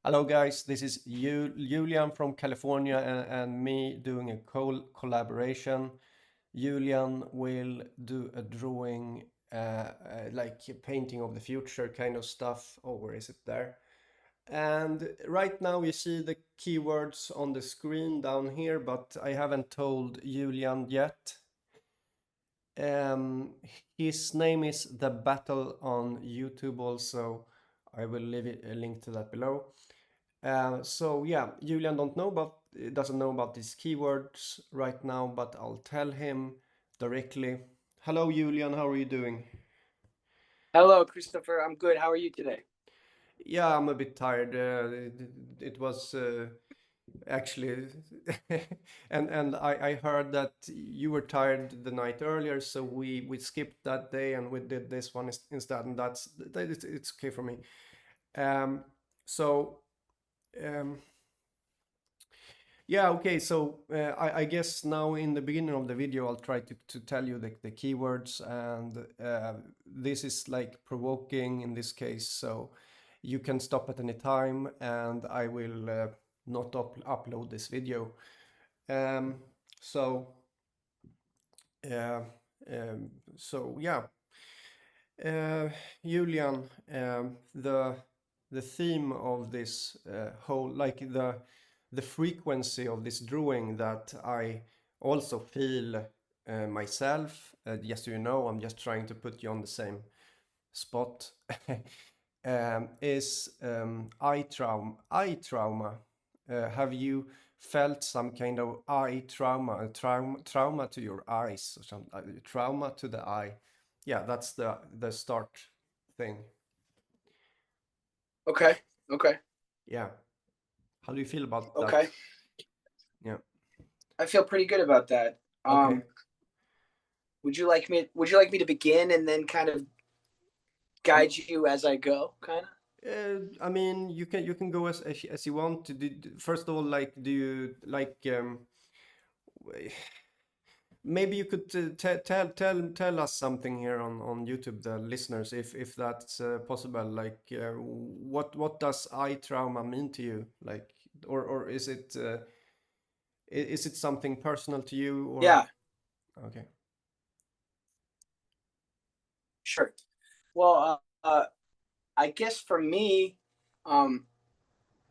Hello guys, this is Julian from California and me doing a collaboration. Julian will do a drawing, like a painting of the future kind of stuff. Oh, where is it there? And right now you see the keywords on the screen down here, but I haven't told Julian yet. Um, his name is 𝗳𝗏𝗏𝗏𝗏 on YouTube also. I will leave a link to that below. So yeah, Julian doesn't know about these keywords right now, but I'll tell him directly. Hello, Julian. How are you doing? Hello, Christopher. I'm good. How are you today? Yeah, I'm a bit tired. It was actually, and I heard that you were tired the night earlier, so we skipped that day and we did this one instead, and it's okay for me. Um, so. Um, Yeah, okay, so I guess now in the beginning of the video I'll try to tell you the keywords, and this is like provoking in this case, so you can stop at any time and I will not upload this video. Um, so, uh, so yeah, Julian, the theme of this whole, like the frequency of this drawing that I also feel myself. Just so you know, I'm just trying to put you on the same spot. Is eye trauma. Eye trauma. Have you felt some kind of eye trauma, trauma to your eyes, or some trauma to the eye? Yeah, that's the start thing. Okay. Okay. Yeah. How do you feel about that? Okay. Yeah. I feel pretty good about that. Okay. Would you like me to begin and then kind of Um, guide you as I go, kind of? I mean, you can go as you want to do. First of all, like, do you like maybe you could tell us something here on YouTube, the listeners, if that's possible. Like, what does eye trauma mean to you? Like, or is it something personal to you, or Yeah, okay? sure. Well, I guess for me, um,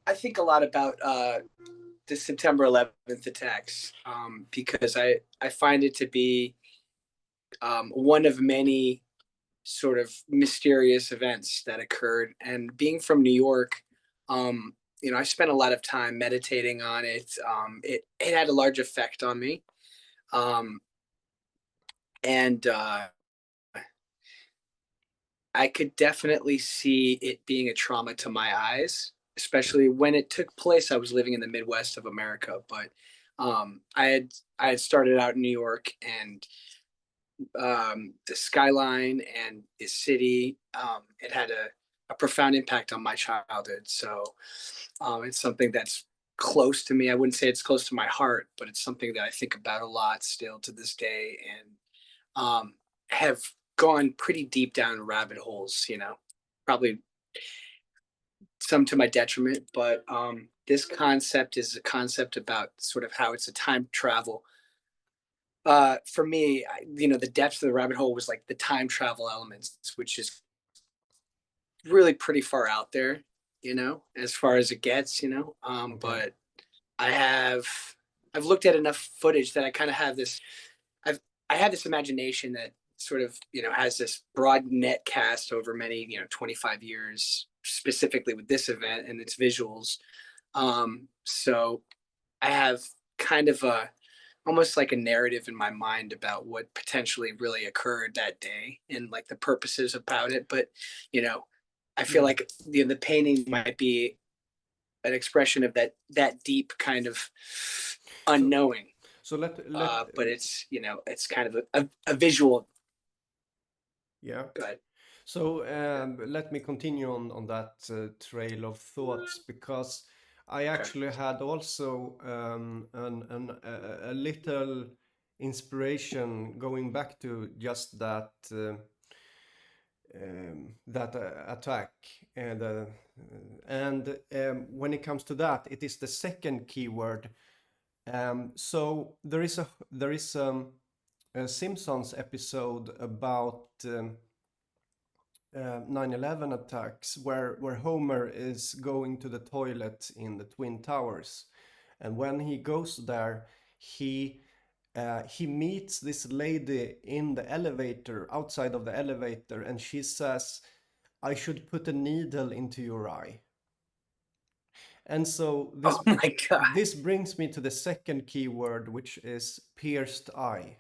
I think a lot about the September 11th attacks because I find it to be one of many sort of mysterious events that occurred. And being from New York, I spent a lot of time meditating on it. It had a large effect on me, um, and I could definitely see it being a trauma to my eyes, especially when it took place. I was living in the Midwest of America, but I had started out in New York, and the skyline and the city. It had a profound impact on my childhood. So it's something that's close to me. I wouldn't say it's close to my heart, but it's something that I think about a lot still to this day, and have gone pretty deep down rabbit holes. Probably some to my detriment, but this concept is a concept about sort of how it's a time travel. For me, the depth of the rabbit hole was like the time travel elements, which is really pretty far out there, as far as it gets, Okay. but I have I've looked at enough footage that I kind of have this I've I have this imagination that sort of, has this broad net cast over many, 25 years, specifically with this event and its visuals. So I have kind of a almost like a narrative in my mind about what potentially really occurred that day and like the purposes about it. But you know, I feel Yeah. like the painting might be an expression of that deep kind of So unknowing. so But it's kind of a visual. yeah. Go ahead. So Yeah. let me continue on that trail of thoughts, because I Okay. actually had also a little inspiration going back to just that. that attack. And when it comes to that, it is the second keyword. So there is a Simpsons episode about 9/11 attacks where Homer is going to the toilet in the Twin Towers, and when he goes there, he meets this lady in the elevator, outside of the elevator, and she says, "I should put a needle into your eye." And so Oh my God. this brings me to the second keyword, which is pierced eye.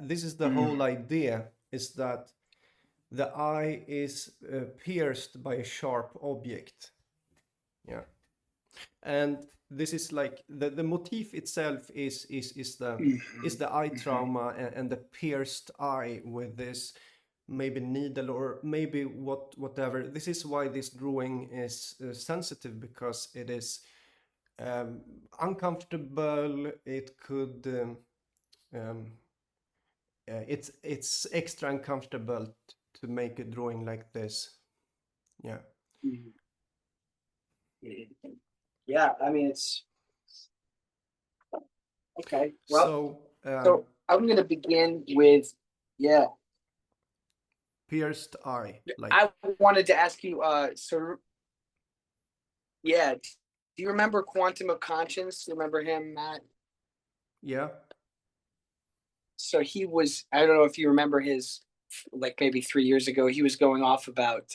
This is the whole idea, is that the eye is pierced by a sharp object. Yeah. And this is like the motif itself is the eye trauma and the pierced eye with this maybe needle or maybe whatever. This is why this drawing is sensitive, because it is uncomfortable. It could it's extra uncomfortable to make a drawing like this. Yeah. Yeah, I mean, it's okay. Well, So so I'm gonna begin with, yeah. pierced eye, like I wanted to ask you, so yeah, do you remember Quantum of Conscience? Do you remember him, Matt? yeah. So he was, I don't know if you remember his, like maybe 3 years ago, he was going off about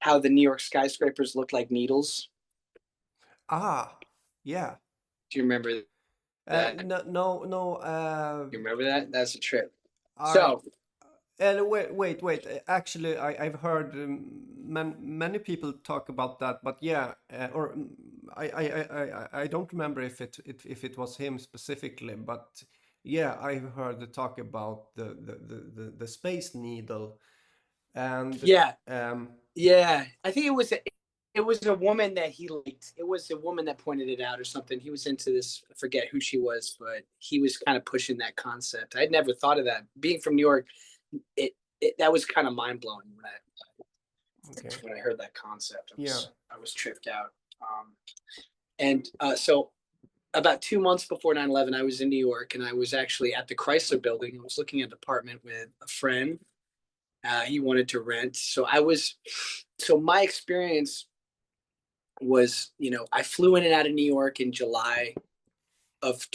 how the New York skyscrapers look like needles. Ah, yeah. Do you remember that? No. You remember that? That's a trip. I So, wait. Actually, I've heard many people talk about that, but yeah, or I don't remember if it was him specifically, but yeah, I've heard the talk about the space needle, and yeah, um, yeah. I think it was a woman that he liked. It was a woman that pointed it out or something. He was into this. I forget who she was, but he was kind of pushing that concept. I'd never thought of that. Being from New York, it that was kind of mind blowing okay, when I heard that concept. yeah, I was tripped out. And so about 2 months before 9/11, I was in New York, and I was actually at the Chrysler Building. I was looking at an apartment with a friend. He wanted to rent, so my experience was, I flew in and out of New York in July of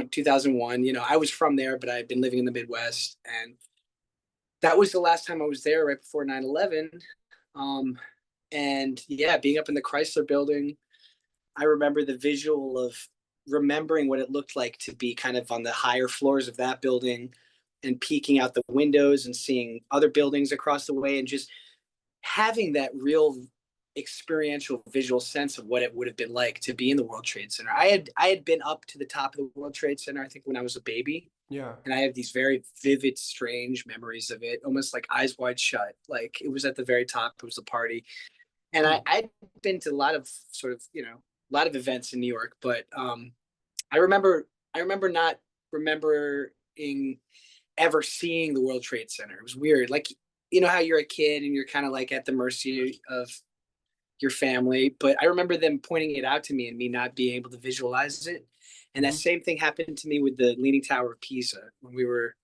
2001. I was from there, but I had been living in the Midwest, and that was the last time I was there, right before 9/11. And yeah, being up in the Chrysler Building, I remember the visual of remembering what it looked like to be kind of on the higher floors of that building and peeking out the windows and seeing other buildings across the way, and just having that real experiential visual sense of what it would have been like to be in the World Trade Center. I had been up to the top of the World Trade Center, I think, when I was a baby. yeah. And I have these very vivid, strange memories of it, almost like eyes wide shut. Like it was at the very top, it was a party. And I'd been to a lot of sort of, a lot of events in New York, but I remember not remembering ever seeing the World Trade Center. It was weird. Like, how you're a kid and you're kind of like at the mercy of your family, but I remember them pointing it out to me and me not being able to visualize it. And that same thing happened to me with the Leaning Tower of Pisa when we were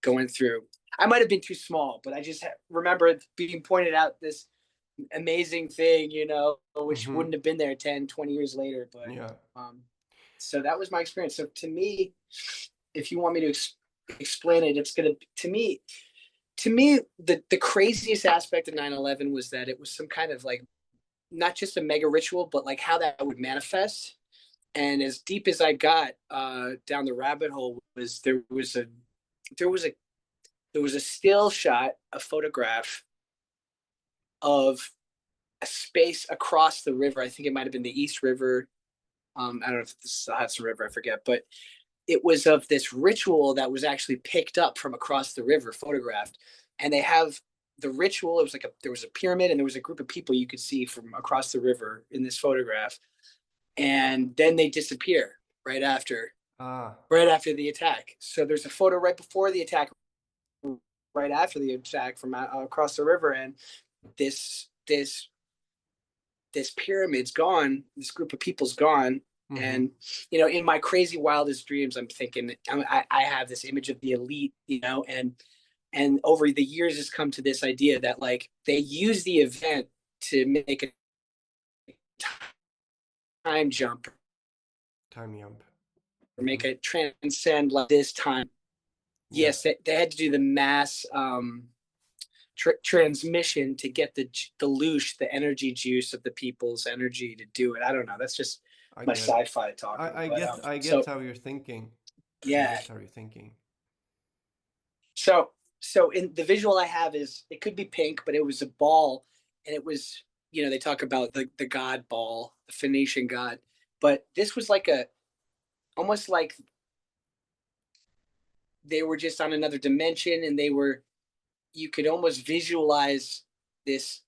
going through. I might have been too small, but I just remember it being pointed out, this amazing thing, which wouldn't have been there 10, 20 years later. But Yeah. So that was my experience. So to me, if you want me to explain it, it's going to me, the craziest aspect of 9/11 was that it was some kind of like, not just a mega ritual, but like how that would manifest. And as deep as I got down the rabbit hole was there was a still shot, a photograph of a space across the river. I think it might have been the East River. I don't know if this is the Hudson River, I forget, but it was of this ritual that was actually picked up from across the river, photographed. And they have the ritual. It was like there was a pyramid and there was a group of people you could see from across the river in this photograph. And then they disappear right after the attack. So there's a photo right before the attack, right after the attack from across the river, and this this this pyramid's gone. This group of people's gone. Mm-hmm. And in my crazy wildest dreams, I'm thinking I have this image of the elite, and over the years has come to this idea that like they use the event to make a time jump or make it transcend like this time. Yeah. Yes, they had to do the mass transmission to get the loosh, the energy juice of the people's energy to do it. I don't know. That's just my sci-fi talk. I get how you're thinking. Yeah. I get how you're thinking. So in the visual I have is it could be pink, but it was a ball, and it was, they talk about the god ball, the Phoenician god, but this was like almost like they were just on another dimension, and you could almost visualize this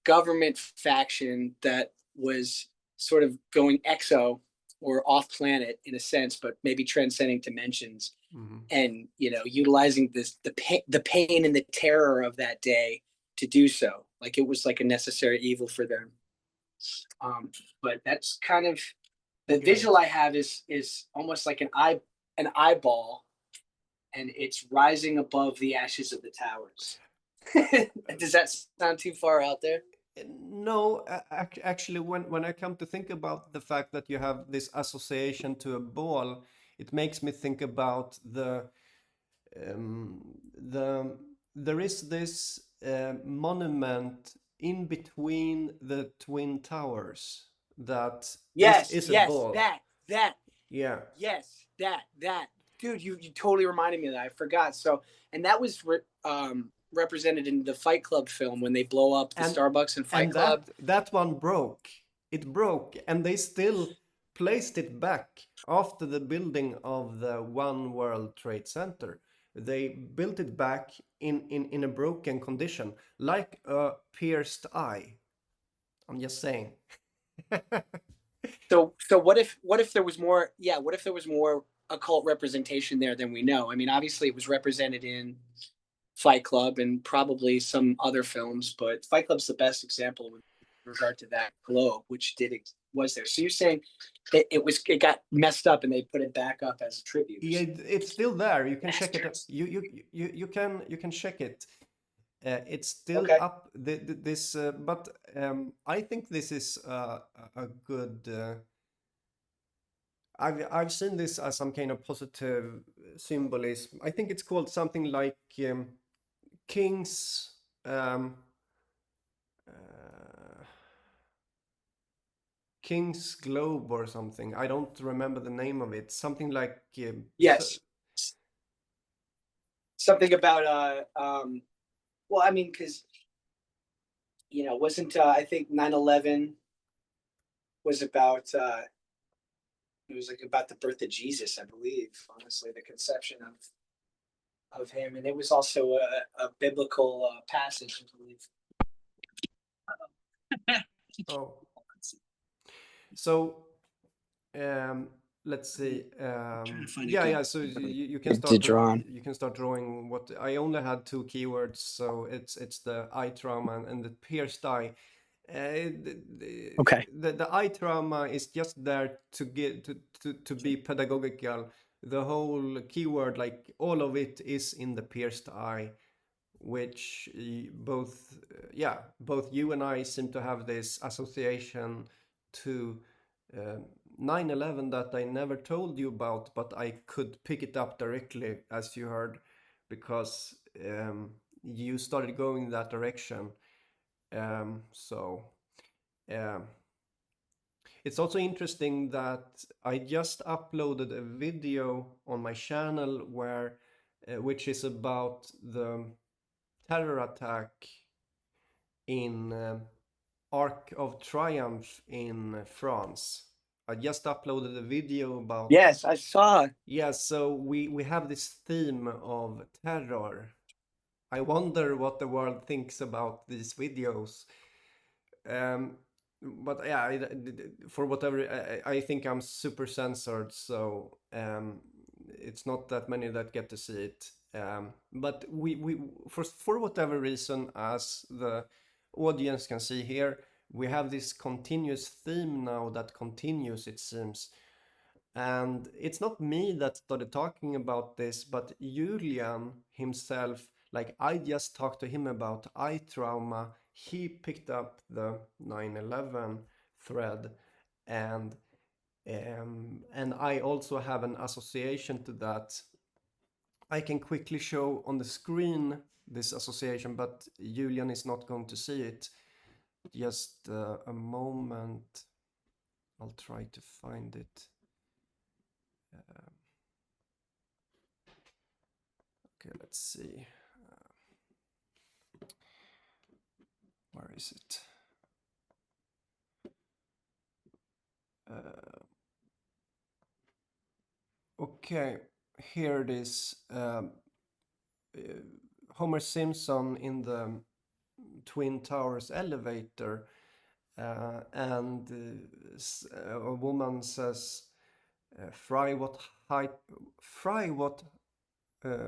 government faction that was sort of going exo or off planet in a sense, but maybe transcending dimensions. Mm-hmm. And utilizing the pain and the terror of that day to do so. Like it was like a necessary evil for them. But that's kind of the visual I have is almost like an eyeball, and it's rising above the ashes of the towers. Does that sound too far out there? No, actually, when I come to think about the fact that you have this association to a ball, it makes me think about there is this monument in between the twin towers that is a ball. that. Yeah. Yes, that. Dude, you totally reminded me of that. I forgot. So, and that was represented in the Fight Club film when they blow up the Starbucks in Fight Club. That one broke. It broke, and they still placed it back after the building of the One World Trade Center. They built it back in a broken condition, like a pierced eye. I'm just saying. So what if there was more? Yeah, what if there was more occult representation there than we know? I mean, obviously it was represented in Fight Club and probably some other films, but Fight Club's the best example with regard to that globe, which was there. So you're saying that it got messed up and they put it back up as a tribute? Yeah, it's still there. You can check it. You can check it. It's still up. But I think this is a good. I've seen this as some kind of positive symbolism. I think it's called something like King's King's Globe or something. I don't remember the name of it. Something like yes, something about well, I mean, because wasn't I think 9/11 was about it was like about the birth of Jesus, I believe. Honestly, the conception of him, and it was also a biblical passage, I believe. Oh. So, let's see. Yeah. So you can start drawing. You can start drawing. What I only had 2 keywords, so it's the eye trauma and the pierced eye. Okay. The eye trauma is just there to get to be pedagogical. The whole keyword, like all of it, is in the pierced eye, which both you and I seem to have this association to 9/11 that I never told you about, but I could pick it up directly, as you heard, because you started going in that direction. It's also interesting that I just uploaded a video on my channel which is about the terror attack in Arc of Triumph in France. I just uploaded a video about... Yes, I saw. Yeah, so we have this theme of terror. I wonder what the world thinks about these videos. But yeah, for whatever, I think I'm super censored, so it's not that many that get to see it. But we for whatever reason, as the audience can see here, we have this continuous theme now that continues, it seems. And it's not me that started talking about this, but Julian himself, like I just talked to him about eye trauma. He picked up the 9/11 thread, and I also have an association to that. I can quickly show on the screen this association, but Julian is not going to see it. Just a moment. I'll try to find it. Okay, let's see. Where is it? Okay, here it is. Homer Simpson in the Twin Towers elevator, and a woman says, "Fry what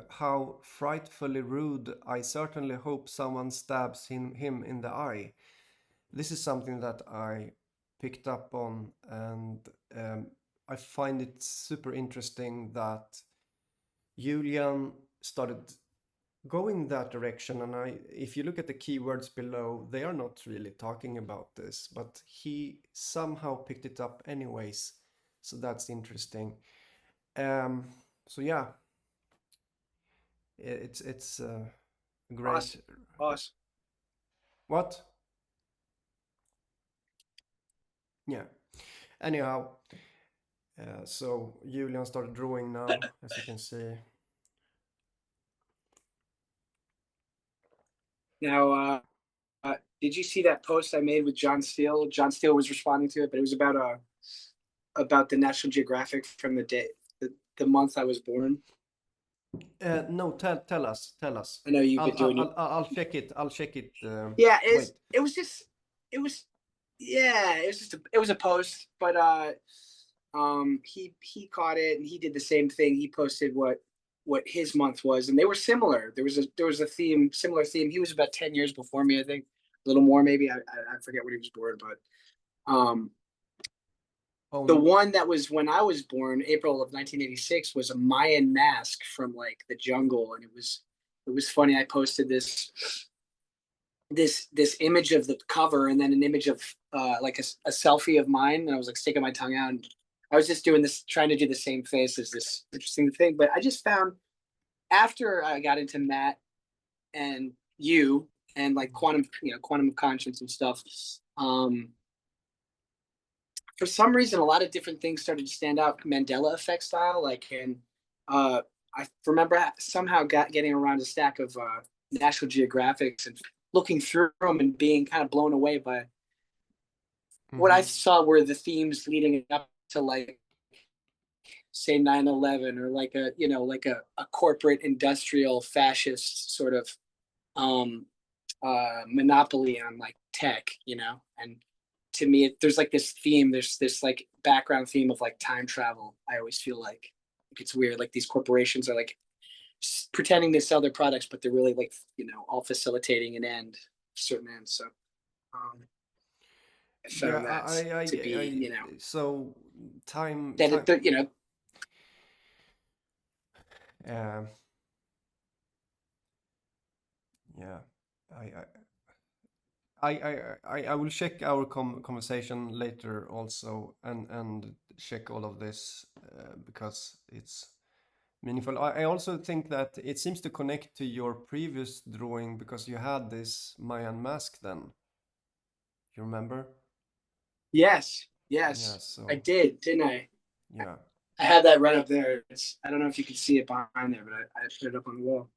how frightfully rude. I certainly hope someone stabs him in the eye." This is something that I picked up on, and I find it super interesting that Julian started going that direction. And if you look at the keywords below, they are not really talking about this, but he somehow picked it up anyways. So that's interesting. So yeah, it's great. Awesome. What? Yeah. Anyhow, so Julian started drawing now, as you can see. Now, did you see that post I made with John Steele? John Steele was responding to it, but it was about the National Geographic from the month I was born. No, tell us. I know you've been doing it. I'll check it. I'll check it. Yeah, wait. it was a post, but he caught it and he did the same thing. He posted what his month was, and they were similar. There was a similar theme. He was about 10 years before me, I think, a little more maybe. I forget when he was born, but the one that was when I was born, April of 1986, was a Mayan mask from like the jungle, and it was funny. I posted this image of the cover and then an image of like a selfie of mine, and I was like sticking my tongue out, and I was just doing this, trying to do the same face as this interesting thing. But I just found, after I got into Matt and you and like quantum of conscience and stuff, for some reason a lot of different things started to stand out Mandela effect style. Like, and I remember somehow getting around a stack of National Geographics and looking through them and being kind of blown away by what I saw were the themes leading up to, like, say 9/11, or like a corporate industrial fascist sort of monopoly on like tech, and to me there's like this theme, there's this like background theme of like time travel. I always feel like it's weird, like these corporations are like pretending to sell their products, but they're really like all facilitating a certain end. So I found that to be so time that time, yeah, I will check our conversation later also, and check all of this because it's meaningful. I also think that it seems to connect to your previous drawing, because you had this Mayan mask then. You remember? Yes. Yeah, so I did, didn't I? yeah. I have that right up there. I don't know if you can see it behind there, but I put it up on the wall.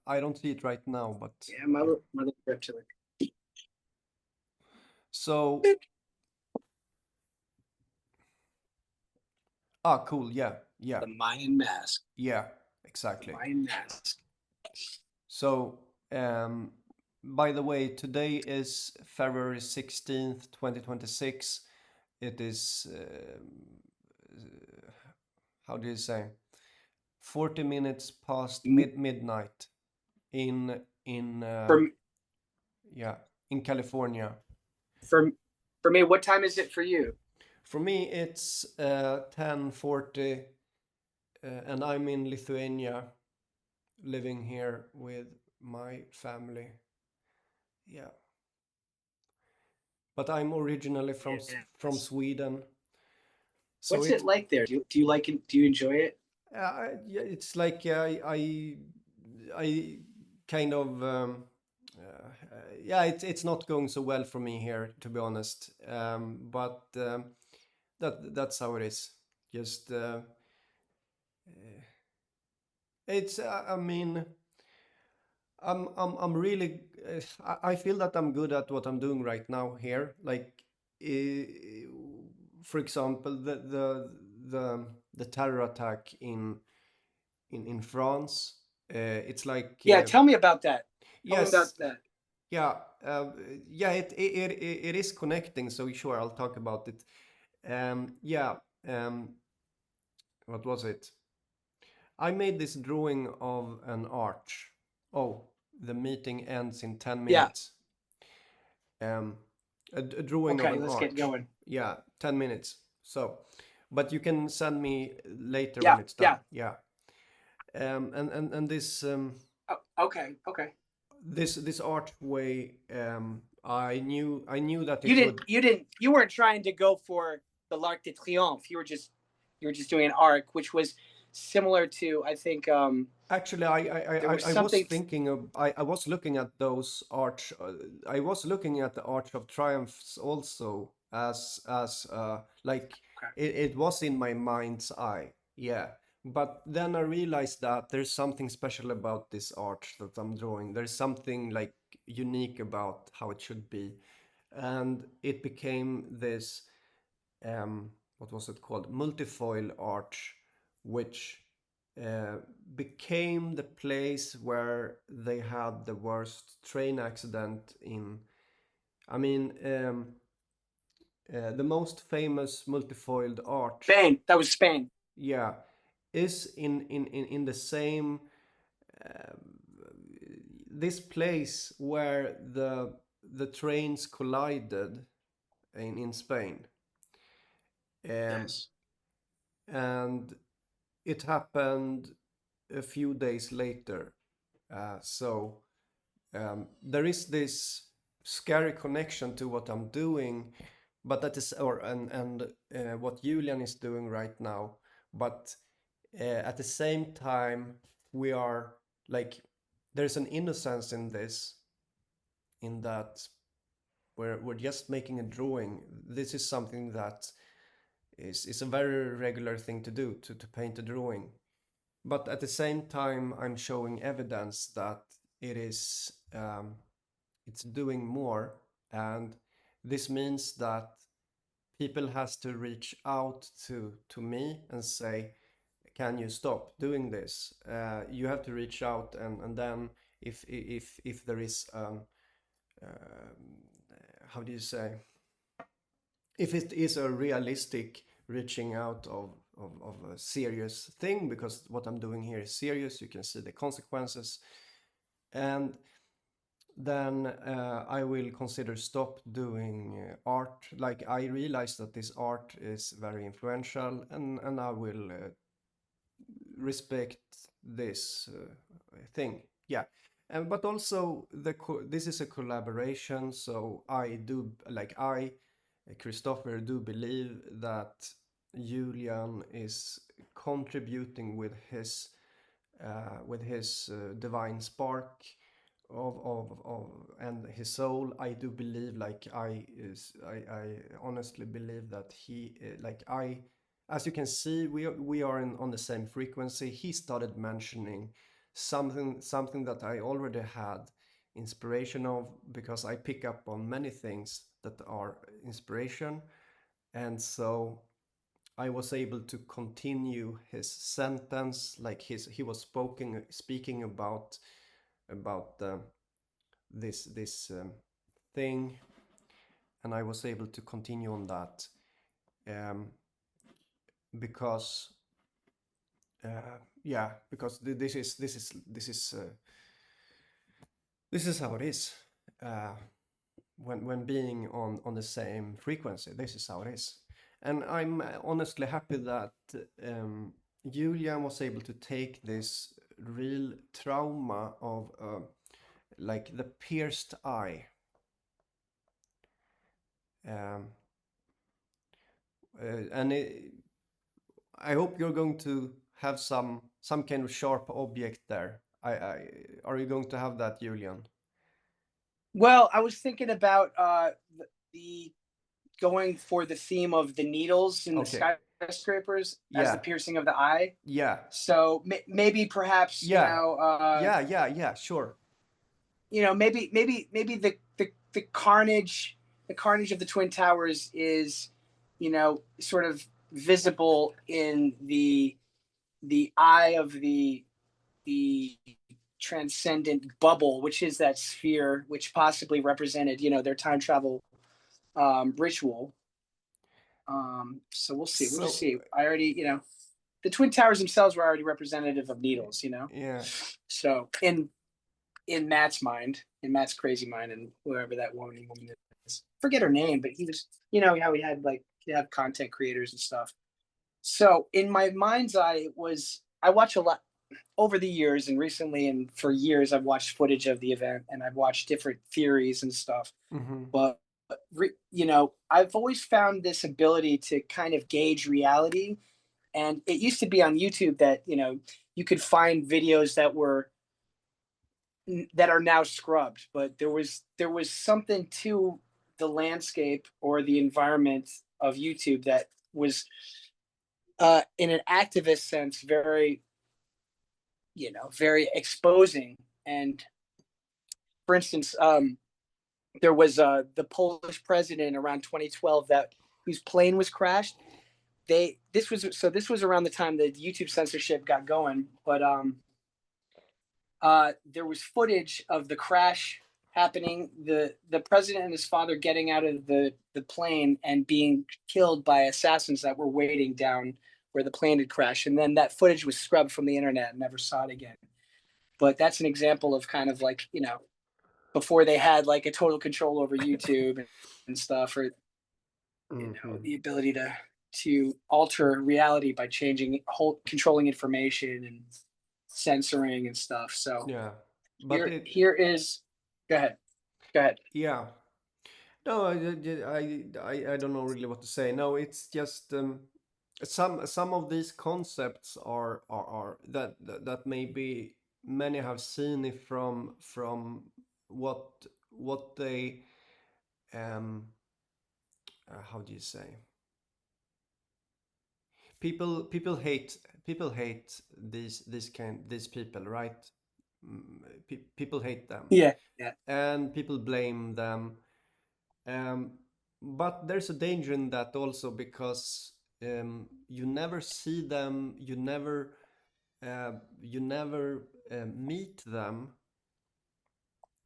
I don't see it right now, but yeah, my little reptile. So, cool. Yeah. The Mayan mask. Yeah, exactly. The Mayan mask. So, by the way, today is February 16th, 2026. It is how do you say, 40 minutes past midnight in For yeah, in California. for me, what time is it for you? For me, it's 10:40, and I'm in Lithuania, living here with my family. Yeah, but I'm originally from Yeah. Sweden. So What's it like there? Do you like it? Do you enjoy it? yeah, it's like I kind of yeah, it's not going so well for me here, to be honest. But that's how it is. Just it's I mean, I'm really I feel that I'm good at what I'm doing right now here. Like, uh, for example, the terror attack in France. It's like Yeah, tell me about that. Tell me yes, about that. yeah, yeah. It is connecting. So sure, I'll talk about it. Yeah. What was it? I made this drawing of an arch. Oh, the meeting ends in 10 Yeah. minutes. Um, a drawing of Okay, an let's get arch. going. Yeah, 10 minutes. So, but you can send me later when Yeah, it's done. yeah. Yeah. And this Oh, okay. this archway, I knew that it would. You weren't trying to go for the l'Arc de Triomphe. You were just doing an arc, which was similar to, I think, Actually, there was I was something. thinking of I was looking at those arch I was looking at the Arch of Triumphs also as like Okay. it was in my mind's eye, yeah. But then I realized that there's something special about this arch that I'm drawing. There's something like unique about how it should be, and it became this what was it called, multifoil arch, which uh, became the place where they had the worst train accident in. I mean, the most famous multifoiled arch, Spain. That was Spain. yeah, is in the same this place where the trains collided in Spain. Yes. And it happened a few days later. So there is this scary connection to what I'm doing, but that is or and what Julian is doing right now. But at the same time, we are like there's an innocence in this, in that we're just making a drawing. This is something that is a very regular thing to do, to paint a drawing. But at the same time, I'm showing evidence that it is it's doing more, and this means that people has to reach out to me and say, "Can you stop doing this?" You have to reach out, and then if there is how do you say, if it is a realistic reaching out of a serious thing, because what I'm doing here is serious, you can see the consequences, and then I will consider stop doing art. Like, I realize that this art is very influential, and I will respect this thing. Yeah. And but also this is a collaboration, so I do like I Christopher do believe that Julian is contributing with his divine spark of and his soul. I do believe, like I honestly believe that he like I as you can see, we are on the same frequency. He started mentioning something that I already had inspiration of, because I pick up on many things that are inspiration, and so I was able to continue his sentence. Like he was speaking about this thing, and I was able to continue on that. because yeah, because this is how it is. When being on the same frequency, this is how it is. And I'm honestly happy that Julian was able to take this real trauma of like the pierced eye, and I hope you're going to have some kind of sharp object there. Are you going to have that, Julian? Well, I was thinking about the going for the theme of the needles in the skyscrapers as the piercing of the eye. Yeah. So maybe perhaps yeah, sure. Maybe the carnage of the Twin Towers is sort of visible in the eye of the transcendent bubble, which is that sphere which possibly represented their time travel ritual. So we'll see. We'll just see. I already the Twin Towers themselves were already representative of needles. Yeah. So in Matt's mind, in Matt's crazy mind, and whoever that woman is, forget her name, but he was, how he had content creators and stuff. So in my mind's eye, I watch a lot over the years, and recently, and for years, I've watched footage of the event, and I've watched different theories and stuff. Mm-hmm. But I've always found this ability to kind of gauge reality. And it used to be on YouTube that you could find videos that are now scrubbed, but there was something to the landscape or the environment of YouTube that was in an activist sense very exposing. And for instance, there was the Polish president around 2012 whose plane was crashed. This was around the time that YouTube censorship got going, but there was footage of the crash happening, the president and his father getting out of the plane and being killed by assassins that were waiting down where the plane had crashed. And then that footage was scrubbed from the internet and never saw it again. But that's an example of kind of before they had a total control over YouTube and stuff, or the ability to alter reality by controlling information and censoring and stuff. So yeah, but here is go ahead. Yeah. No, I don't know really what to say. No, it's just some of these concepts are that maybe many have seen it from what they how do you say, people hate these people, right? People hate them. Yeah. And people blame them. But there's a danger in that also, because you never see them, you never meet them,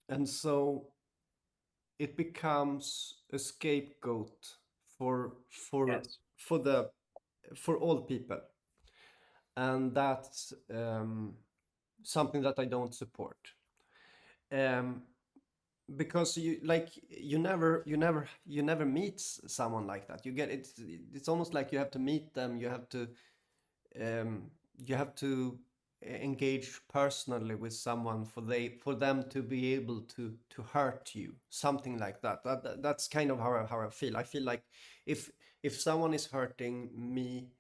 and so it becomes a scapegoat for all people, and that's something that I don't support. Because you never meet someone like that. It's almost like you have to meet them. You have to engage personally with someone for them to be able to hurt you, something like that. That's kind of how I feel. I feel like if someone is hurting me,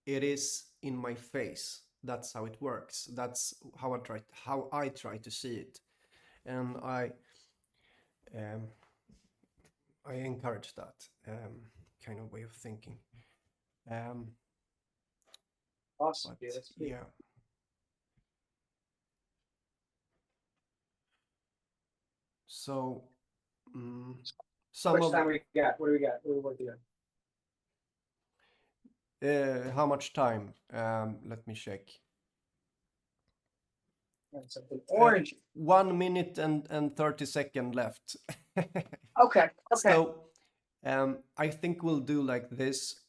it is in my face. That's how it works. That's how I try to see it, and I encourage that kind of way of thinking. Awesome. Yeah, that's great. Yeah. So, how much time we got? What do we got? What are we working on? How much time? Let me check. Something orange. 1 minute and 30 seconds left. Okay. So, I think we'll do like this.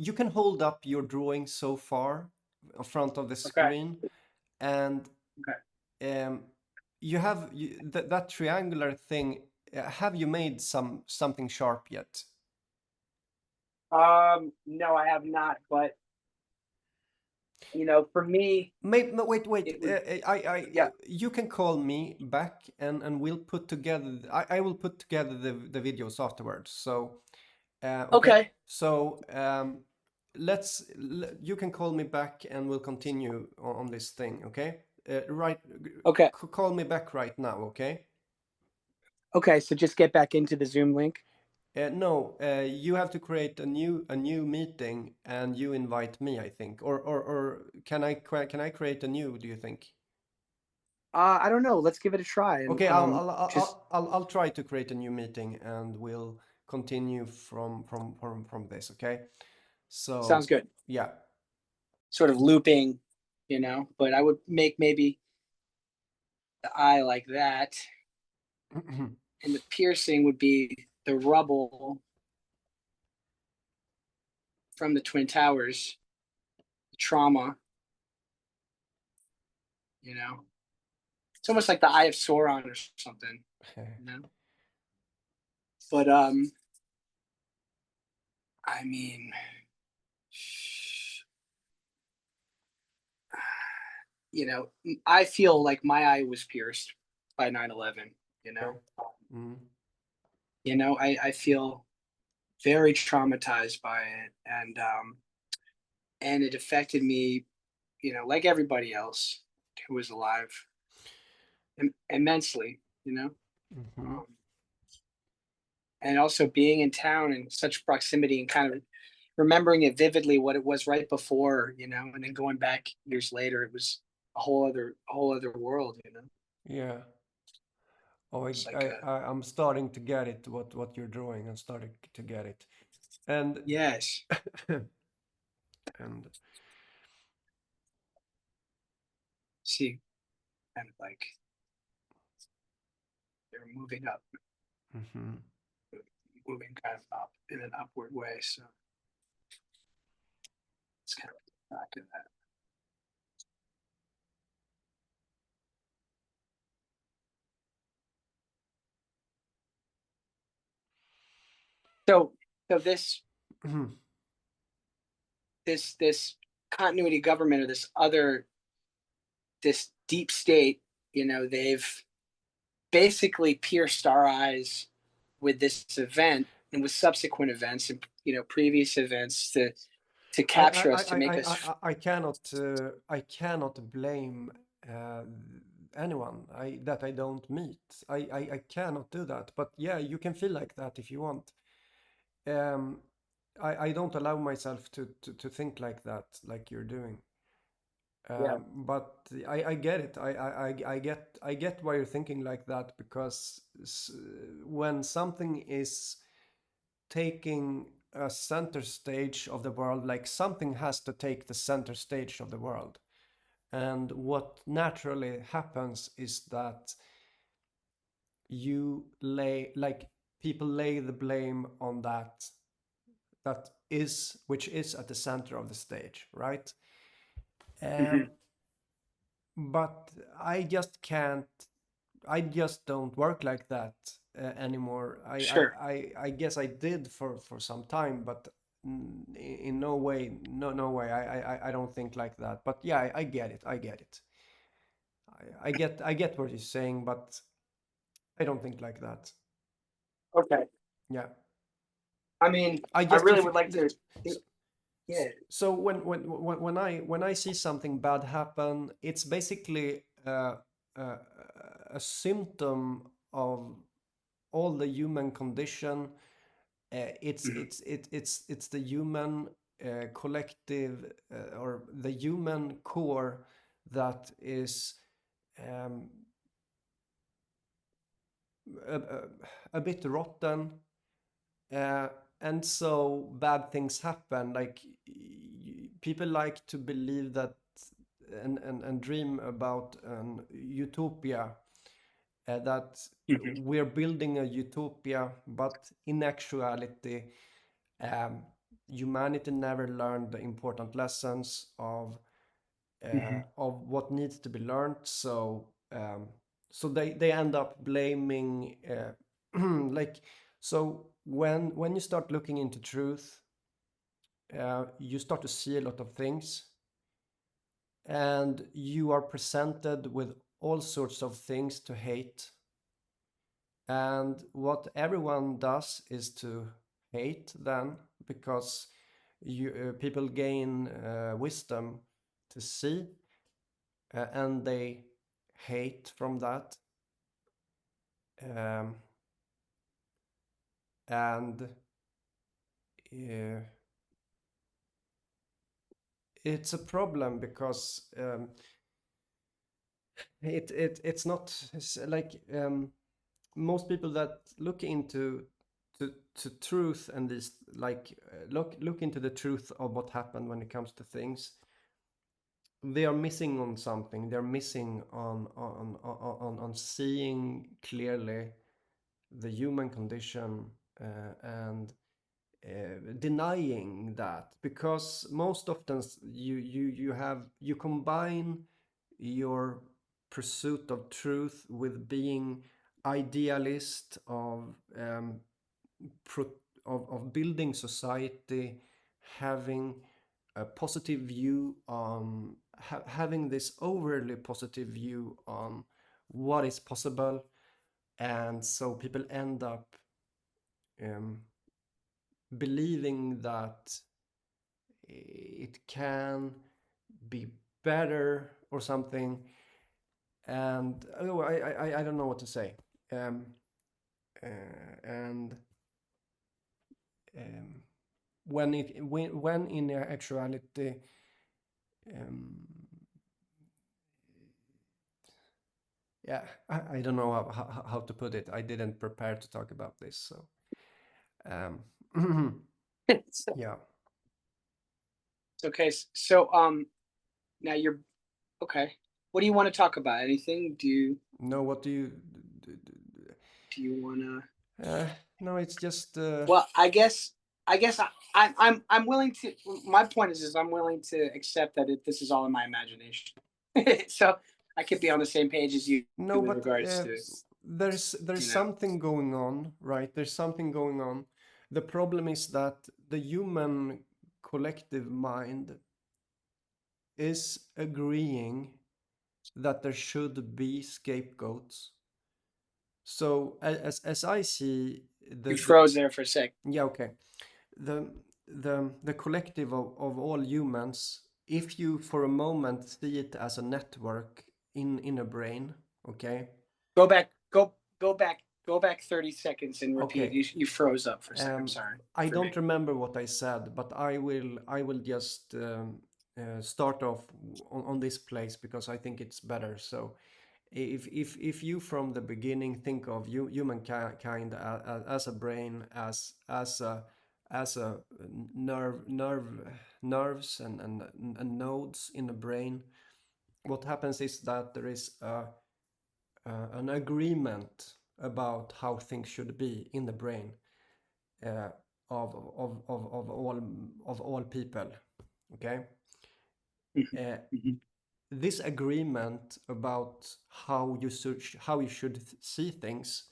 you can hold up your drawing so far in front of the Okay. screen, and Okay. you have that triangular thing. Have you made something sharp yet? No, I have not, but for me, Maybe, no, wait, it would, I, yeah. you can call me back, and we'll put together. I will put together the videos afterwards. So, okay. Okay. So, you can call me back, and we'll continue on this thing. Okay. Right. Okay. Call me back right now. Okay. Okay. So just get back into the Zoom link. No, you have to create a new meeting, and you invite me, I think. Or can I create a new, do you think? I don't know. Let's give it a try and Okay, just I'll try to create a new meeting, and we'll continue from this, okay? sounds So, good. yeah. Sort of looping, but I would make maybe the eye like that, and the piercing would be the rubble from the Twin Towers, the trauma, you know. It's almost like the Eye of Sauron or something, you know. But I mean, I feel like my eye was pierced by 9/11, you Okay. know. Mm. I feel very traumatized by it, and it affected me, like everybody else who was alive, immensely, Mhm. um, and also being in town in such proximity and kind of remembering it vividly what it was right before, and then going back years later, it was a whole other world. Yeah. Oh, It's like a I'm starting to get it, what you're drawing. I'm starting to get it. And yes. and See, kind of like they're moving up, mhm. moving kind of up in an upward way. So it's kind of back in that. So, so this continuity government, or this deep state, they've basically pierced our eyes with this event and with subsequent events and previous events to I capture I us, I to I make I us. I cannot blame uh, anyone that I don't meet. I cannot do that. But yeah, you can feel like that if you want. Um, I don't allow myself to think like that, like you're doing. Yeah. But I get it. I get why you're thinking like that, because when something is taking a center stage of the world, like something has to take the center stage of the world. And what naturally happens is that people lay the blame on which is at the center of the stage, right? Hmm. Um, but I just don't work like that anymore. Sure. I guess I did for some time, but in no way, no way. I don't think like that. But yeah, I get it. I get it. I get what you're saying, but I don't think like that. Okay. Yeah. I mean, I I just really if would like to. s- Yeah. so when I see something bad happen, it's basically uh, a symptom of all the human condition. Mhm. It's the human collective, or the human core that is um, a, a, a bit rotten, uh, and so bad things happen. Like people like to believe that, and dream about an utopia, that Mhm. we're building a utopia, but in actuality, um, humanity never learned the important lessons of what needs to be learned. So they end up blaming like, so when you start looking into truth, you start to see a lot of things, and you are presented with all sorts of things to hate. And what everyone does is to hate then, because people gain wisdom to see, and they hate from that. And it's a problem because it's not like most people that look into to truth, and this like look into the truth of what happened when it comes to things, they are missing on something. They're missing on seeing clearly the human condition, and denying that, because most often you combine your pursuit of truth with being idealist of building society, having a positive view on having this overly positive view on what is possible. And so people end up believing that it can be better or something. And I don't know what to say. And when in actuality, yeah, I don't know how to put it. I didn't prepare to talk about this, so yeah. It's okay. So now you're okay. What do you want to talk about? Anything? No, what do you do you want to? No, it's just Well, I guess I'm willing to. My point is I'm willing to accept that this is all in my imagination. So I could be on the same page as you no, with but regards to there's you know. something going on, right? There's something going on. The problem is that the human collective mind is agreeing that there should be scapegoats. So as I see You froze there for a sec. yeah, okay, the collective of all humans, if you for a moment see it as a network in a brain, okay, Go back 30 seconds and repeat. okay, You froze up for a second. I'm sorry. I don't remember what I said, but I will just start off on this place because I think it's better. So if you from the beginning think of humankind as a brain, as a nerves and nodes in the brain, what happens is that there is an agreement about how things should be in the brain of all people. Okay. This agreement about how you should see things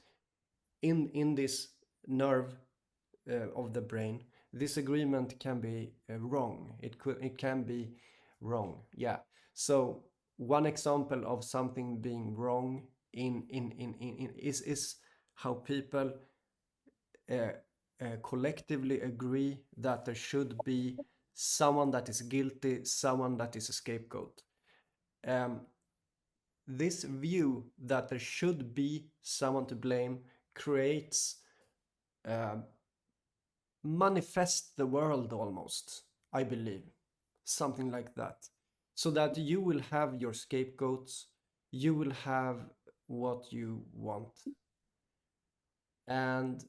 in this nerve of the brain, this agreement can be wrong. It can be wrong. Yeah. So one example of something being wrong in is how people collectively agree that there should be someone that is guilty, someone that is a scapegoat. This view that there should be someone to blame creates manifest the world almost, I believe, something like that, so that you will have your scapegoats, you will have what you want, and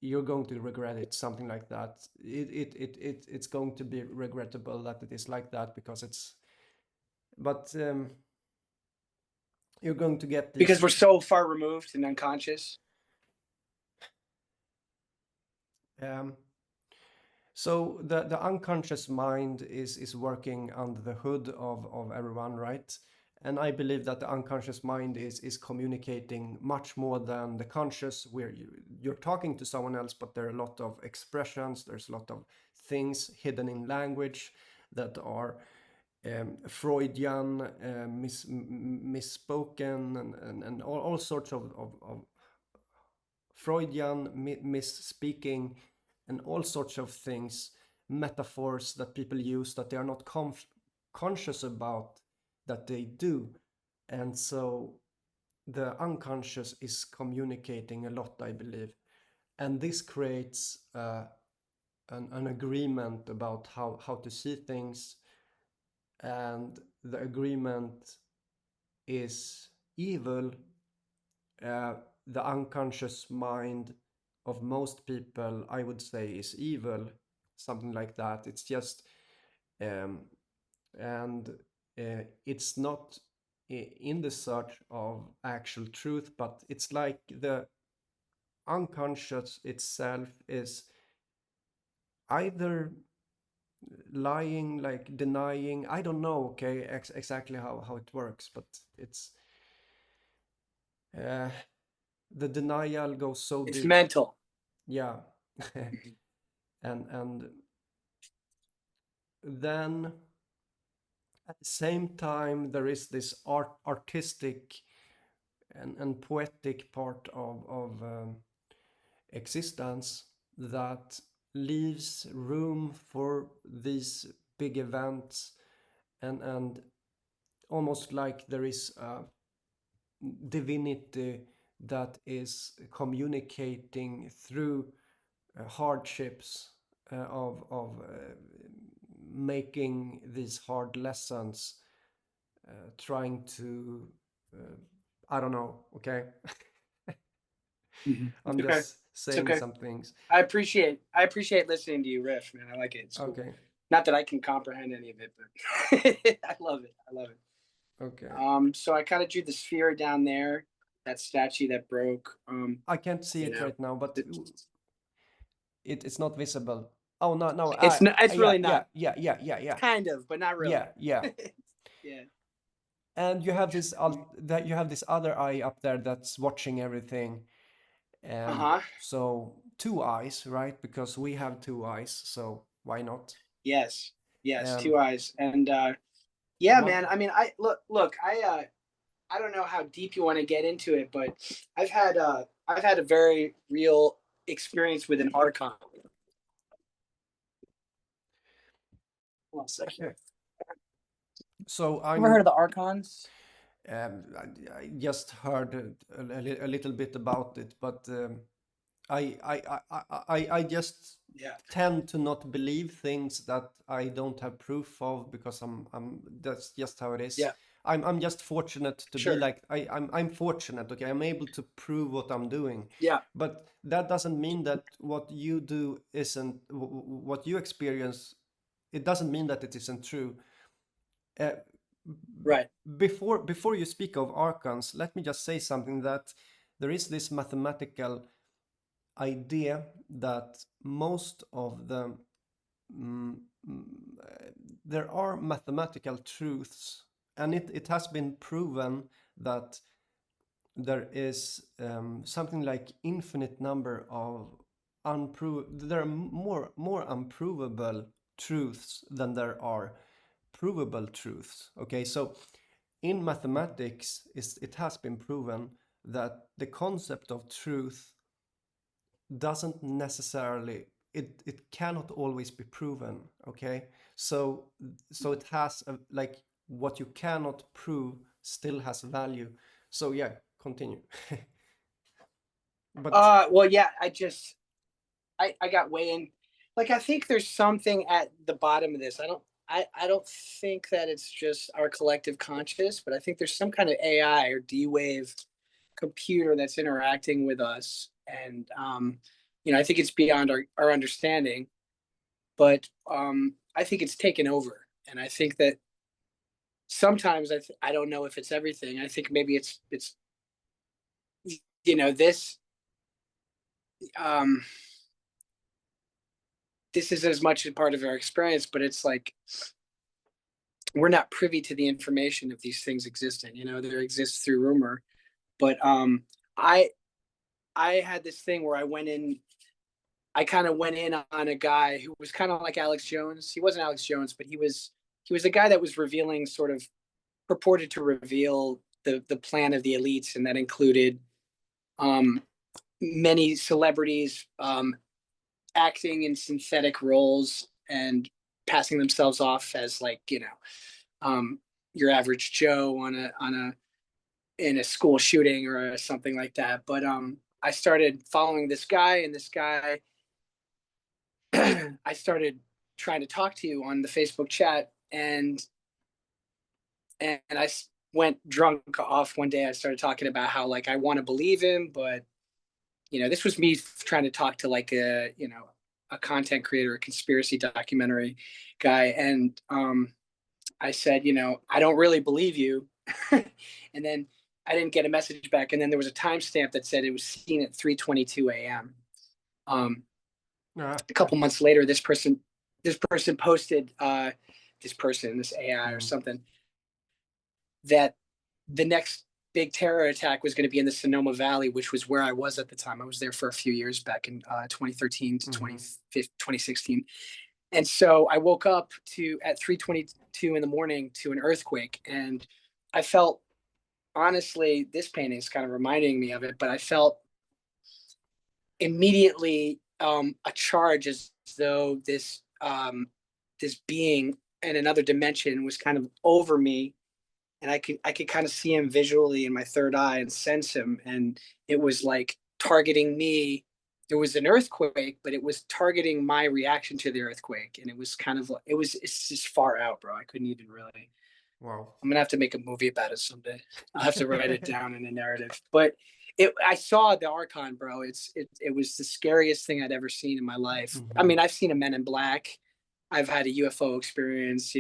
you're going to regret it, something like that. It's going to be regrettable that it is like that, because but you're going to get these, because we're so far removed and unconscious. So the unconscious mind is working under the hood of everyone, right? And I believe that the unconscious mind is communicating much more than the conscious, where you're talking to someone else, but there are a lot of expressions, there's a lot of things hidden in language that are Freudian, misspoken, and all sorts of Freudian misspeaking, and all sorts of things, metaphors that people use that they are not conscious about that they do. And so the unconscious is communicating a lot, I believe. And this creates an agreement about how to see things. And the agreement is evil. The unconscious mind of most people, I would say, is evil, something like that. It's just, and it's not in the search of actual truth, but it's like the unconscious itself is either lying, like denying. I don't know, okay, exactly how it works, but it's the denial goes so It's deep. mental. Yeah. and then at the same time there is this artistic and poetic part of existence that leaves room for these big events, and almost like there is a divinity that is communicating through hardships of making these hard lessons, trying to I don't know, okay. I'm Okay. just It's saying okay. some things. I appreciate listening to you riff, man. I like it. It's cool. Okay. Not that I can comprehend any of it, but I love it. I love it. Okay. So I kind of drew the sphere down there, that statue that broke. I can't see you it know, right now, but it's it's not visible. Oh, no, no. it's Yeah, really yeah, not. yeah, yeah, yeah, yeah, Kind of, but not really. yeah. Yeah. And you have this that you have this other eye up there that's watching everything. Uh-huh. So two eyes, right? Because we have two eyes, so why not? Yes. Yes, Um, two eyes. And yeah, what? man. I mean, I don't know how deep you want to get into it, but I've had a very real experience with an archon. Hold on a second. Okay. So Ever heard of the archons? I just heard a little bit about it, but I just Yeah. tend to not believe things that I don't have proof of, because I'm that's just how it is. Yeah. I'm just fortunate to be Sure. like I'm fortunate, okay? I'm able to prove what I'm doing. Yeah. But that doesn't mean that what you do isn't what you experience. It doesn't mean that it isn't true. Uh, Right. before you speak of archons, let me just say something, that there is this mathematical idea that most of the mm, mm, there are mathematical truths, and it has been proven that there is something like infinite number of there are more unprovable truths than there are provable truths. Okay, so in mathematics it has been proven that the concept of truth doesn't necessarily, it cannot always be proven. Okay, so it has like what you cannot prove still has value. So yeah, continue. But Well, yeah, I got way in. Like, I think there's something at the bottom of this. I don't think that it's just our collective conscious, but I think there's some kind of AI or D-Wave computer that's interacting with us. And I think it's beyond our understanding, but I think it's taken over. And I think that sometimes I don't know if it's everything. I think maybe it's this this is as much a part of our experience, but it's like we're not privy to the information of these things existing. You know, there exists through rumor. But I I had this thing where I kind of went in on a guy who was kind of like Alex Jones. He wasn't Alex Jones, but he was a guy that was revealing, sort of purported to reveal the plan of the elites, and that included um, many celebrities acting in synthetic roles and passing themselves off as, like, your average Joe on a in a school shooting or something like that. But I started following this guy, and this guy I started trying to talk to you on the Facebook chat, and I went drunk off one day. I started talking about how, like, I want to believe him, but this was me trying to talk to, like, a content creator, a conspiracy documentary guy, and I said, I don't really believe you, and then I didn't get a message back, and then there was a timestamp that said it was seen at 3:22 a.m. A couple months later, this person posted, this AI or something, that the next big terror attack was going to be in the Sonoma Valley, which was where I was at the time. I was there for a few years back in 2013 to 2016. And so I woke up at 3:22 in the morning to an earthquake. And I felt, honestly, this painting is kind of reminding me of it, but I felt immediately a charge, as though this being in another dimension was kind of over me, and I could kind of see him visually in my third eye and sense him, and it was like targeting me. It was an earthquake, but it was targeting my reaction to the earthquake, and it was kind of like, it's just far out, bro. I couldn't even really. Wow. I'm gonna have to make a movie about it someday. I'll have to write it down in a narrative. But I saw the Archon, bro. It was the scariest thing I'd ever seen in my life. I mean, I've seen a Men in Black. I've had a UFO experience,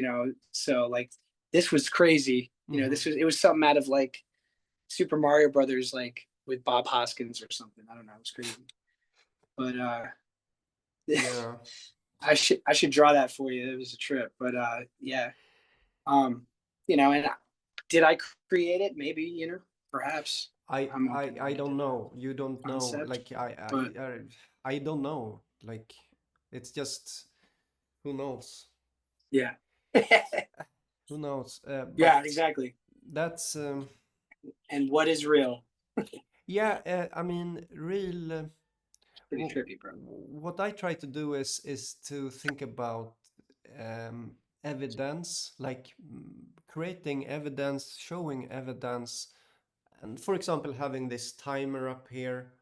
so, like, this was crazy. It was something out of, like, Super Mario Brothers, like, with Bob Hoskins or something. I don't know. It was crazy. But Yeah. I should draw that for you. It was a trip. But yeah. And did I create it? Maybe, perhaps. I don't know. You don't know. Concept, Like but I don't know. Like, it's just, who knows? yeah. Who knows? Yeah, exactly. That's And what is real? yeah. I mean, real. Pretty trippy, bro. What I try to do is to think about evidence, like creating evidence, showing evidence, and, for example, having this timer up here.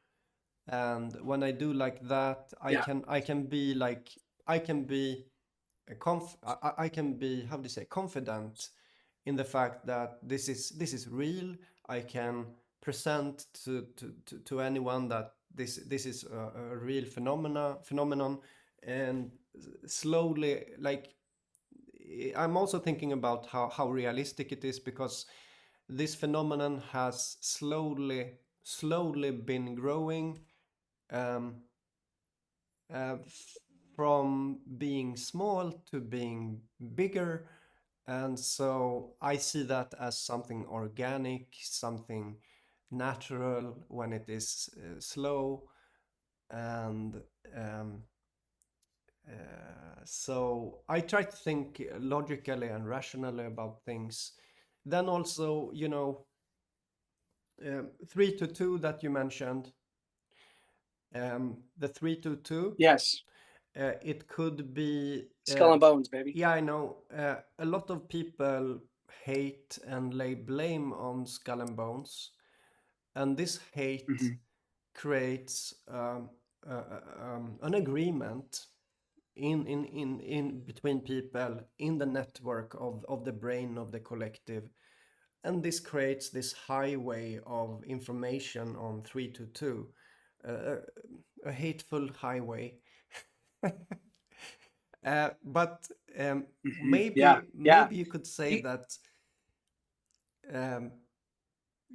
And when I do like that, Yeah. I can be like, I can be I can be, how do you say, confident in the fact that this is real. I can present to anyone that this is a real phenomenon. And slowly, like, I'm also thinking about how realistic it is, because this phenomenon has slowly been growing, um, uh, from being small to being bigger. And so I see that as something organic, something natural, when it is slow. And um, so I try to think logically and rationally about things. Then also, 322 that you mentioned, the 322. Yes. It could be Skull and Bones, baby. yeah, I know. A lot of people hate and lay blame on Skull and Bones, and this hate creates an agreement in between people in the network of the brain of the collective, and this creates this highway of information on 322, a hateful highway. But maybe Yeah. maybe you could say that,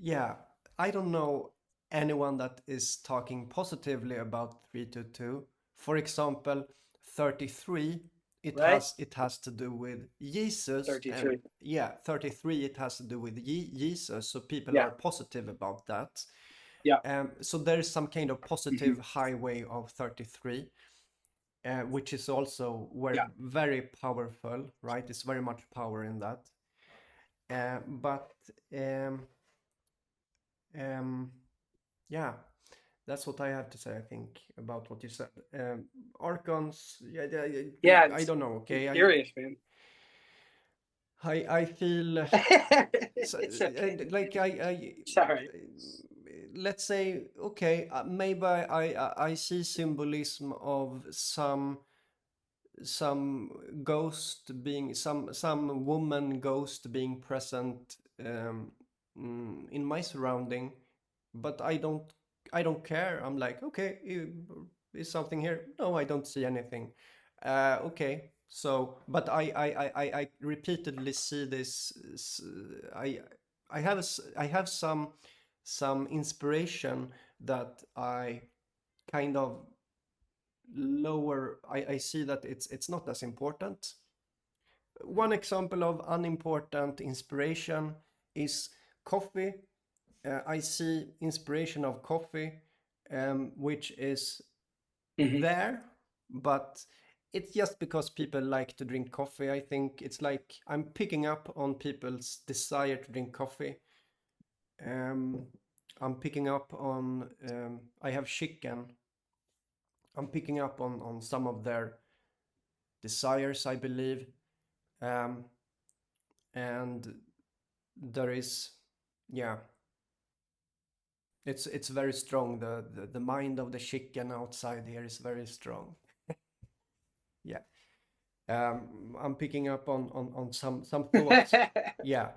yeah, I don't know anyone that is talking positively about 322. For example, 33, Right? it has to do with Jesus, and 33. yeah, 33 it has to do with Jesus, so people Yeah. are positive about that. Yeah. So there is some kind of positive Mhm. highway of 33, which is also Yeah. very powerful, right? It's very much power in that. But yeah, that's what I have to say, I think, about what you said. Archons, Yeah. I don't know, I'm okay? curious, man. I feel It's okay. like Sorry. let's say, okay, maybe I see symbolism of some ghost being, some woman ghost being present in my surrounding, but I don't care. I'm like, okay, is something here? No, I don't see anything. Okay, so but I repeatedly see this. I have I have some inspiration that I kind of lower. I see that it's not as important. One example of unimportant inspiration is coffee. I see inspiration of coffee, which is Mhm. there, but it's just because people like to drink coffee. I think it's like I'm picking up on people's desire to drink coffee. Um, I'm picking up on, I have chicken. I'm picking up on some of their desires, I believe. Um, and there is, yeah, it's very strong. The mind of the chicken outside here is very strong. Yeah. I'm picking up on some thoughts. Yeah.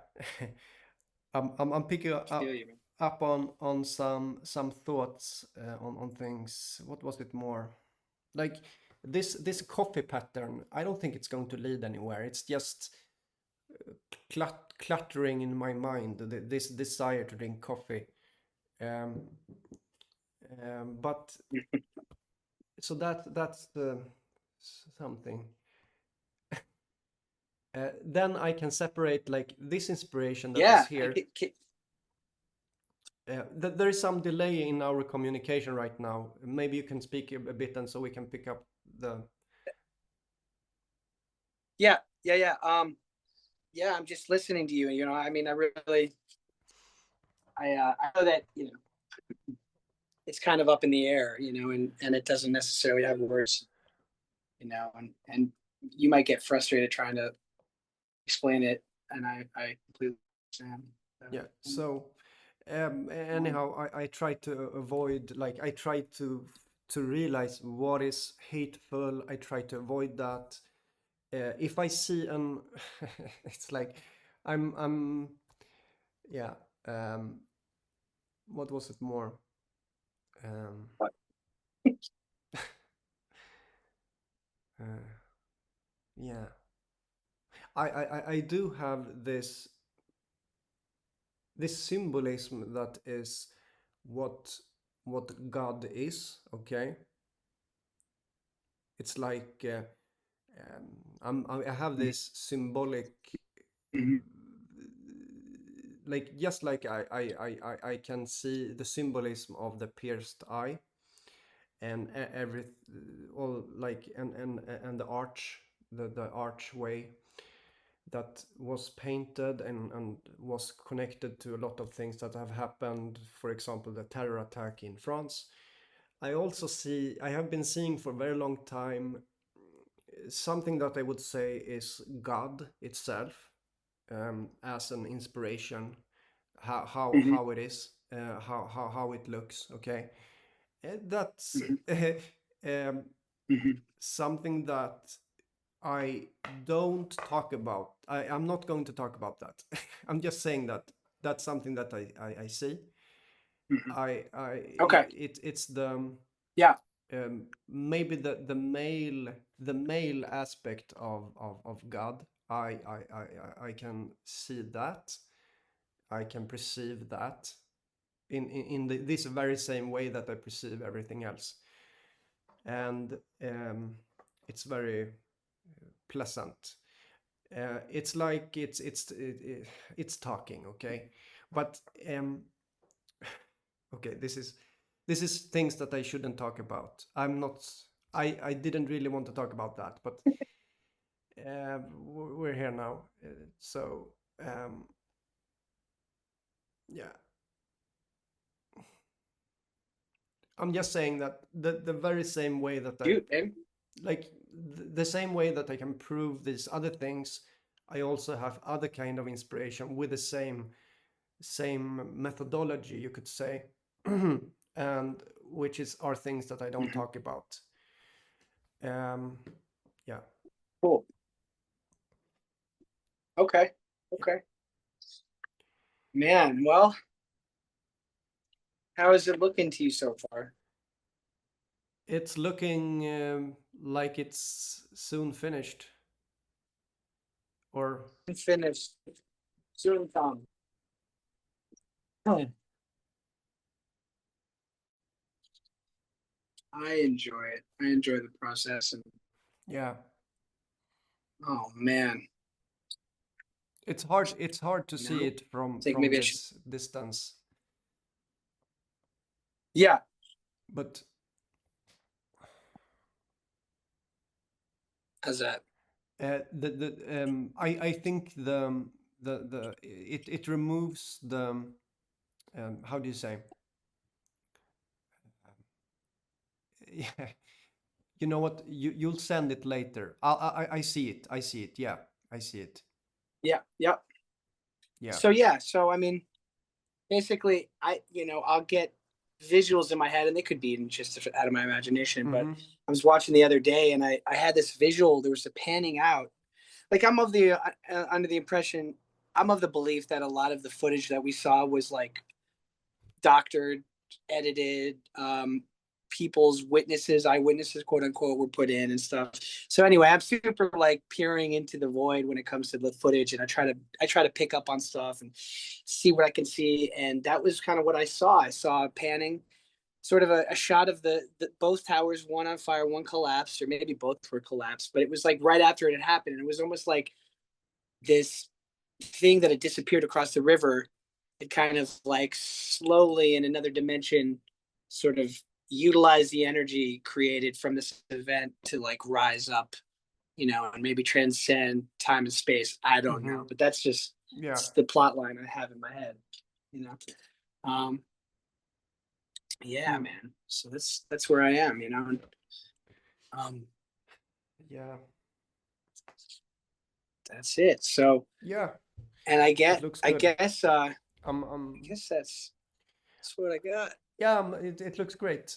I'm picking Feel you, man. up on some thoughts on things. What was it more? Like this coffee pattern, I don't think it's going to lead anywhere. It's just cluttering in my mind, this desire to drink coffee. Um, but so that's something. Then I can separate like this inspiration that is Yeah. here. There is some delay in our communication right now. Maybe you can speak a bit, and so we can pick up the. Yeah. Yeah. Yeah. Yeah. I'm just listening to you. You know, I mean, I really, I know that, you know, it's kind of up in the air, you know, and it doesn't necessarily have words, you know, and you might get frustrated trying to explain it, and I completely understand. Yeah. So anyhow, I try to avoid, like I try to realize what is hateful. I try to avoid that. If I see an, it's like I'm yeah. What was it more? Um, uh, yeah. I do have this symbolism that is what God is. Okay, it's like I have this symbolic, Mhm. like just like I can see the symbolism of the pierced eye and every all like and the arch, the archway that was painted and was connected to a lot of things that have happened. For example, the terror attack in France. I have been seeing for a very long time something that I would say is God itself, as an inspiration, Mhm. how it is, how it looks. Okay, that's Mhm. um, Mhm. something that I don't talk about. I'm not going to talk about that. I'm just saying that that's something that I see. Mhm. Okay. It's the Yeah. maybe the male aspect of God. I can see that. I can perceive that in this very same way that I perceive everything else. And It's very pleasant. It's like it's talking, okay? But okay, this is things that I shouldn't talk about. I'm not. I didn't really want to talk about that, but we're here now. So yeah, I'm just saying that the very same way that I Cute, babe. like the same way that I can prove these other things, I also have other kind of inspiration with the same methodology, you could say, and which is are things that I don't talk about. Um, yeah, Cool. Okay. yeah. Okay. Man, well, how is it looking to you so far? It's looking like it's soon finished, or Finished. Soon come. I enjoy it. I enjoy the process, and yeah, oh man, it's hard. It's hard to you see know, it I think from maybe I should. this distance, Yeah. but How's that? I think the it removes the how do you say, yeah, you know what, you'll send it later. I see it, I see it, yeah, I see it, Yeah. Yeah. yeah. So yeah. So I mean, basically, I'll get visuals in my head, and they could be even just out of my imagination. But Mm-hmm. I was watching the other day, and I had this visual. There was a panning out. Like I'm of the under the impression, I'm of the belief that a lot of the footage that we saw was like doctored, edited, people's witnesses, eyewitnesses, quote unquote, were put in and stuff. So anyway, I'm super like peering into the void when it comes to the footage, and I try to pick up on stuff and see what I can see. And that was kind of what I saw. I saw a panning, sort of a shot of the both towers, one on fire, one collapsed, or maybe both were collapsed. But it was like right after it had happened, and it was almost like this thing that had disappeared across the river. It kind of like slowly in another dimension sort of utilize the energy created from this event to like rise up, and maybe transcend time and space. I don't Mm-hmm. know, but that's just Yeah, the plot line I have in my head, you know. Um, yeah, hmm. man. So that's where I am, um, Yeah, that's it. So, yeah, and it looks I good. guess, that's what I got. Yeah, it looks great.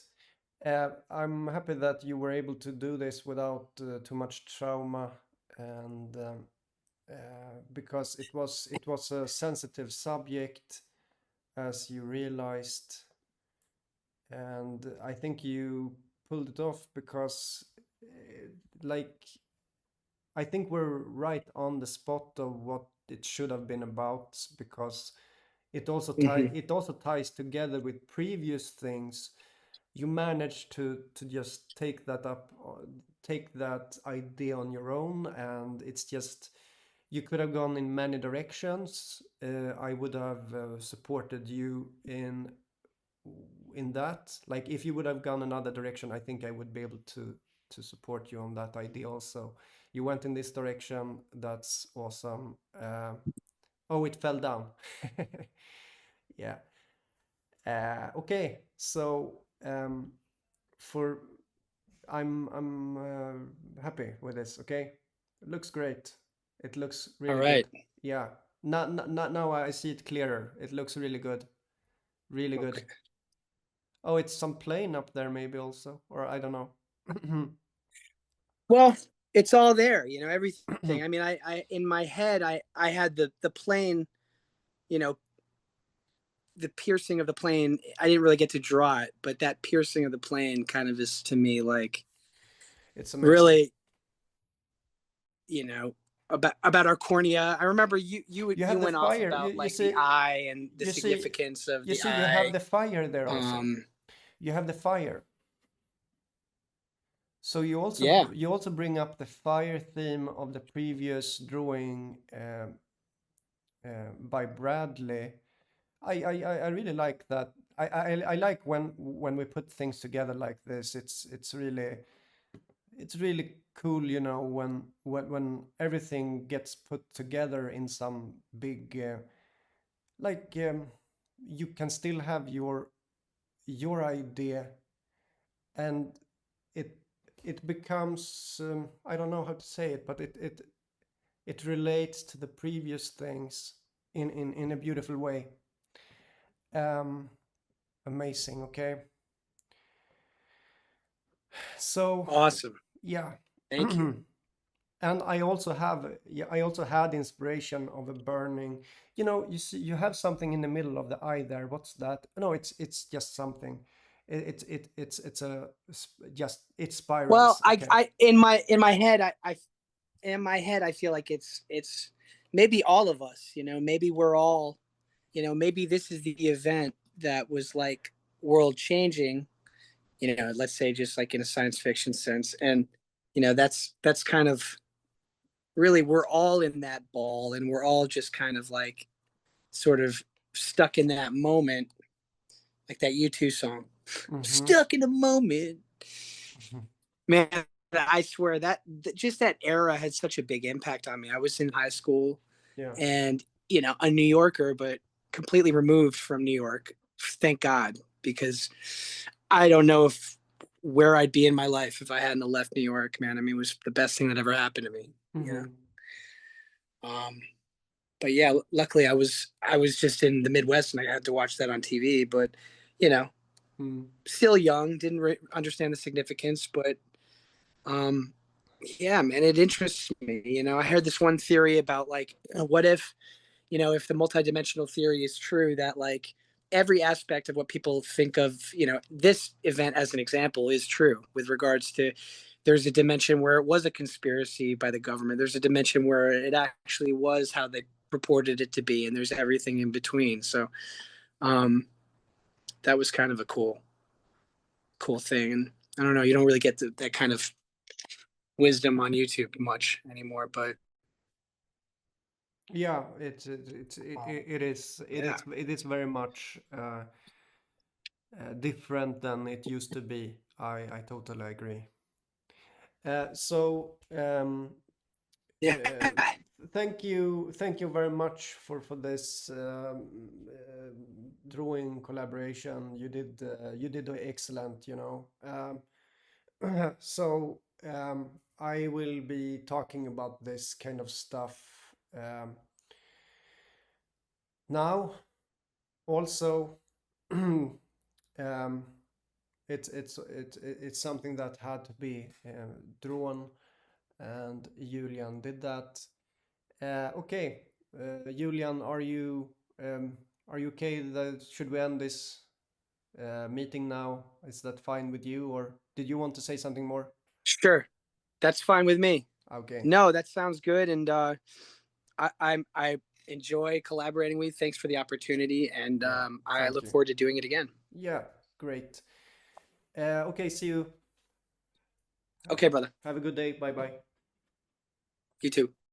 I'm happy that you were able to do this without too much trauma, and because it was a sensitive subject, as you realized, and I think you pulled it off because, like, I think we're right on the spot of what it should have been about, because Mm-hmm. it also ties together with previous things. You managed to just take that up, take that idea on your own, and it's just, you could have gone in many directions. I would have supported you in that. Like, if you would have gone another direction, I think I would be able to support you on that idea also. You went in this direction, that's awesome. Oh, it fell down. Yeah. Okay, so for I'm happy with this. Okay, it looks great. It looks All really right. good. Yeah. Now I see it clearer. It looks really good. Really good. Okay. Oh, it's some plane up there maybe also, or I don't know. Well, it's all there, everything. I mean, I in my head, I had the plane, you know, the piercing of the plane. I didn't really get to draw it, but that piercing of the plane kind of is to me like It's amazing. really, you know, about our cornea. I remember You you have the went off fire. about like the eye and the You see, significance of you the see, you have eye. the fire there also. Um, You have the fire. So Yeah. you also bring up the fire theme of the previous drawing by Bradley. I really like that. I like when we put things together like this. It's really cool, you know, when everything gets put together in some big like you can still have your idea, and it it becomes I don't know how to say it, but it relates to the previous things in a beautiful way. Um, Amazing. Okay, so Awesome. yeah. Thank you. And I also have, yeah, I also had inspiration of a burning. You know, you see, you have something in the middle of the eye there. What's that? No, it's just something. It's a just it Well, spirals. Okay. in my head, in my head, I feel like it's maybe all of us. You know, maybe we're all. You know, maybe this is the event that was like world changing. You know, let's say just like in a science fiction sense, and you know, that's kind of really we're all in that ball, and we're all just kind of like sort of stuck in that moment, like that U2 song, Mm-hmm. "Stuck in a Moment." Man, I swear that just that era had such a big impact on me. I was in high school, Yeah. and you know, a New Yorker, but completely removed from New York. Thank God, because I don't know if where I'd be in my life if I hadn't left New York. Man, I mean, it was the best thing that ever happened to me. You Mm-hmm. know. But yeah, luckily I was just in the Midwest and I had to watch that on TV. But you know, Mm. still young, didn't understand the significance. But um, yeah, man, it interests me. You know, I heard this one theory about like, what if, you know, if the multidimensional theory is true, that like every aspect of what people think of, you know, this event as an example is true with regards to there's a dimension where it was a conspiracy by the government. There's a dimension where it actually was how they reported it to be, and there's everything in between. So um, that was kind of a cool thing. And I don't know, you don't really get that kind of wisdom on YouTube much anymore, but Yeah, yeah. it is very much different than it used to be. I totally agree. So Yeah. uh, thank you very much for this drawing collaboration. You did excellent. You know. So I will be talking about this kind of stuff um, now. Also, um, it's something that had to be drawn, and Julian did that. Okay, Julian, are you okay? Should we end this meeting now? Is that fine with you, or did you want to say something more? Sure. That's fine with me. Okay, No, that sounds good. And I enjoy collaborating with you. Thanks for the opportunity. And yeah, I thank look you. forward to doing it again. Yeah, great. Okay, see you. Okay, brother. Have a good day. Bye bye. You too.